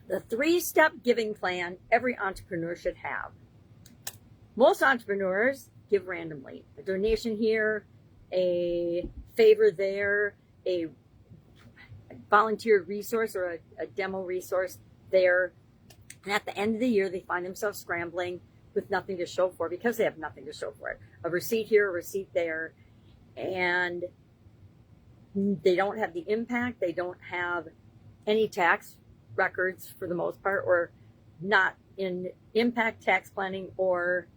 The 3-step giving plan every entrepreneur should have. Most entrepreneurs give randomly. A donation here, a favor there, a volunteer resource or a demo resource there. And at the end of the year, they find themselves scrambling with nothing to show for because they have nothing to show for it. A receipt here, a receipt there. And they don't have the impact. They don't have any tax records for the most part, or not in impact tax planning or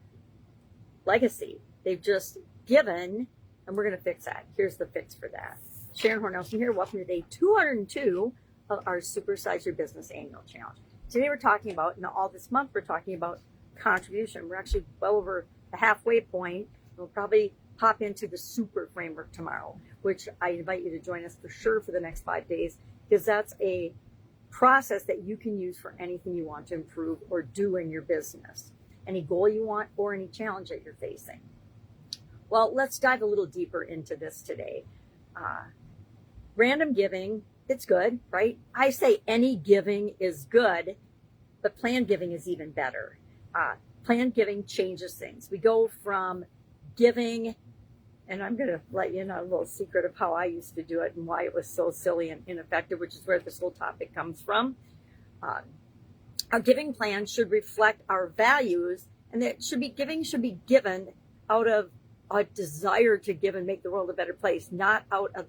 legacy. They've just given, and we're going to fix that. Here's the fix for that. Sharon Horne-Ellstrom here. Welcome to day 202 of our Supersize Your Business Annual Challenge. Today we're talking about, and all this month we're talking about contribution. We're actually well over the halfway point. We'll probably hop into the super framework tomorrow, which I invite you to join us for sure for the next 5 days, because that's a process that you can use for anything you want to improve or do in your business, any goal you want or any challenge that you're facing. Well, let's dive a little deeper into this today. Random giving, it's good, right? I say any giving is good, but planned giving is even better. Planned giving changes things. We go from giving, and I'm going to let you know a little secret of how I used to do it and why it was so silly and ineffective, which is where this whole topic comes from. Our giving plan should reflect our values, and that giving should be given out of a desire to give and make the world a better place, not out of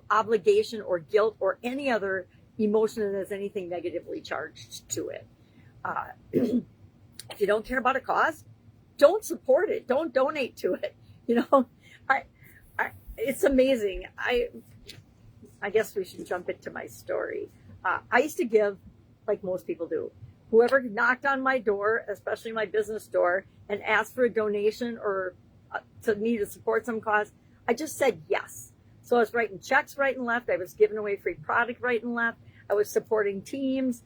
obligation or guilt or any other emotion that has anything negatively charged to it. If you don't care about a cause, don't support it. Don't donate to it. You know, it's amazing. I guess we should jump into my story. I used to give like most people do. Whoever knocked on my door, especially my business door, and asked for a donation or to me to support some cause, I just said yes. So I was writing checks right and left. I was giving away free product right and left. I was supporting teams,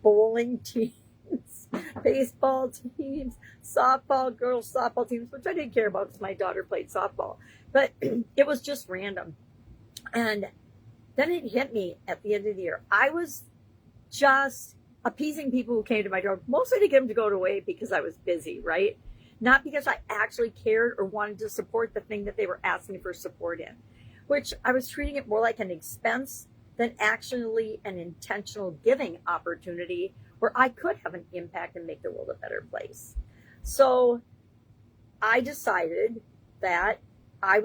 bowling teams, baseball teams, softball, girls softball teams, which I didn't care about because my daughter played softball. But it was just random. And then it hit me at the end of the year. I was just appeasing people who came to my door, mostly to get them to go away because I was busy, right? Not because I actually cared or wanted to support the thing that they were asking for support in, which I was treating it more like an expense than actually an intentional giving opportunity where I could have an impact and make the world a better place. So I decided that I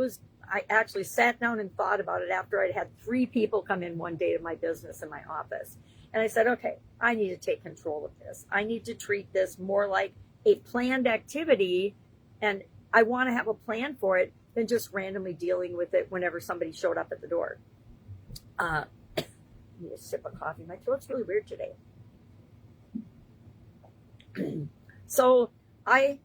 actually sat down and thought about it after I'd had 3 people come in one day to my business in my office. And I said, okay, I need to take control of this. I need to treat this more like a planned activity, and I want to have a plan for it than just randomly dealing with it whenever somebody showed up at the door. I need a sip of coffee. My throat's really weird today. So I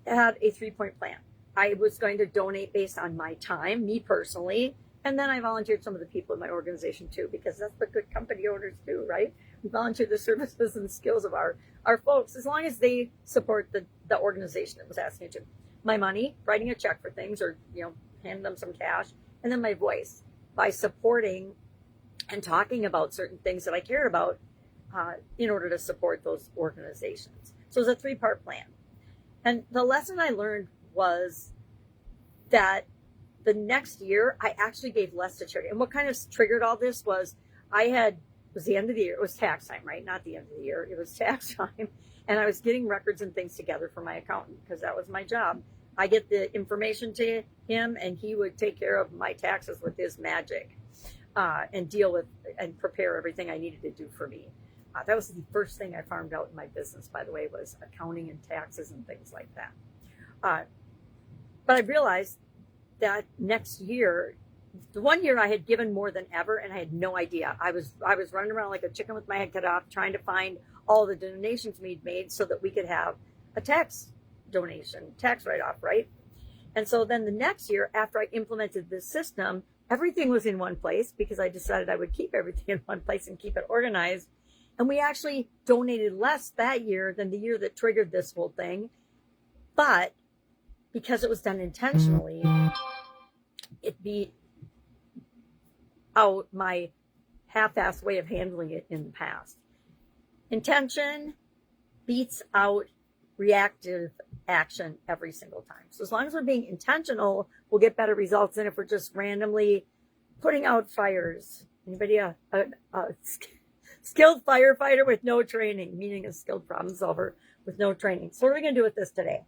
had a 3-point plan. I was going to donate based on my time, me personally, and then I volunteered some of the people in my organization too, because that's what good company owners do, right? We volunteer the services and skills of our folks, as long as they support the organization that was asking to. My money, writing a check for things, or handing them some cash, and then my voice by supporting and talking about certain things that I care about in order to support those organizations. So it was a 3-part plan. And the lesson I learned was that the next year I actually gave less to charity. And what kind of triggered all this was it was the end of the year. It was tax time, right? Not the end of the year. It was tax time. And I was getting records and things together for my accountant because that was my job. I get the information to him and he would take care of my taxes with his magic and deal with and prepare everything I needed to do for me. That was the first thing I farmed out in my business, by the way, was accounting and taxes and things like that. But I realized that next year, the one year I had given more than ever, and I had no idea. I was running around like a chicken with my head cut off, trying to find all the donations we'd made so that we could have a tax write-off, right? And so then the next year, after I implemented this system, everything was in one place because I decided I would keep everything in one place and keep it organized. And we actually donated less that year than the year that triggered this whole thing. But because it was done intentionally, it beat out my half-assed way of handling it in the past. Intention beats out reactive action every single time. So as long as we're being intentional, we'll get better results than if we're just randomly putting out fires. Anybody a skilled firefighter with no training, meaning a skilled problem solver with no training. So what are we going to do with this today?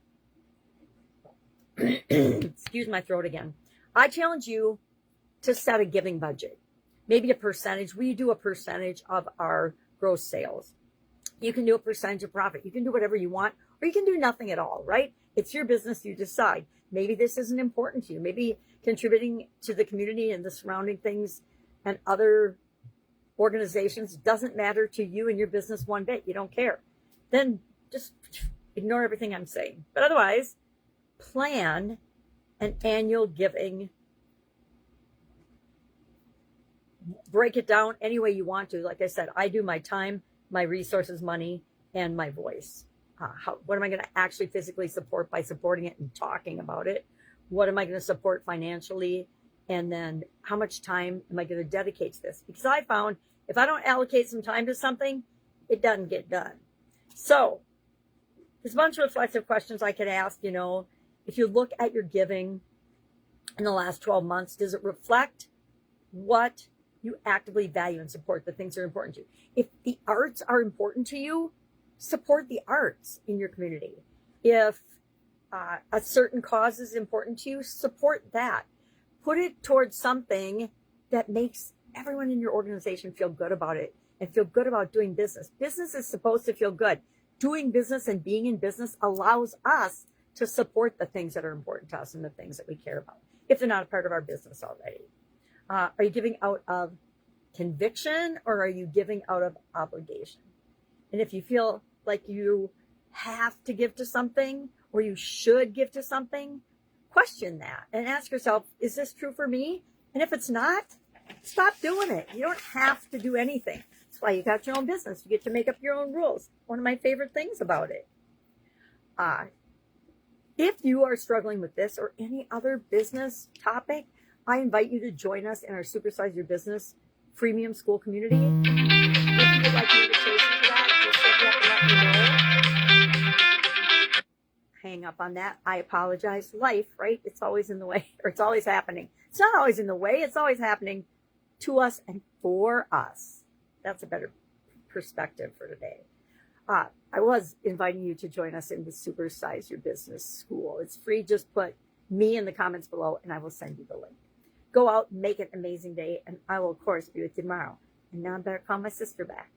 Excuse my throat again. I challenge you to set a giving budget. Maybe a percentage. We do a percentage of our gross sales. You can do a percentage of profit. You can do whatever you want, or you can do nothing at all, right? It's your business. You decide. Maybe this isn't important to you. Maybe contributing to the community and the surrounding things and other organizations doesn't matter to you and your business one bit. You don't care. Then just ignore everything I'm saying. But otherwise, plan an annual giving. Break it down any way you want to. Like I said, I do my time, my resources, money, and my voice. What am I going to actually physically support by supporting it and talking about it? What am I going to support financially? And then how much time am I going to dedicate to this? Because I found if I don't allocate some time to something, it doesn't get done. So there's a bunch of reflexive questions I could ask. You know, if you look at your giving in the last 12 months, does it reflect what you actively value and support, the things that are important to you? If the arts are important to you, support the arts in your community. If a certain cause is important to you, support that. Put it towards something that makes everyone in your organization feel good about it and feel good about doing business. Business is supposed to feel good. Doing business and being in business allows us to support the things that are important to us and the things that we care about, if they're not a part of our business already. Are you giving out of conviction or are you giving out of obligation? And if you feel like you have to give to something or you should give to something, question that and ask yourself, is this true for me? And if it's not, stop doing it. You don't have to do anything. That's why you got your own business. You get to make up your own rules. One of my favorite things about it. If you are struggling with this or any other business topic, I invite you to join us in our Supersize Your Business freemium school community. If you would like an invitation to that, just hit me up and let me know. Hang up on that. I apologize. Life, right? It's always in the way, or it's always happening. It's not always in the way. It's always happening to us and for us. That's a better perspective for today. I was inviting you to join us in the Supersize Your Business School. It's free. Just put me in the comments below and I will send you the link. Go out, make it an amazing day, and I will, of course, be with you tomorrow. And now I better call my sister back.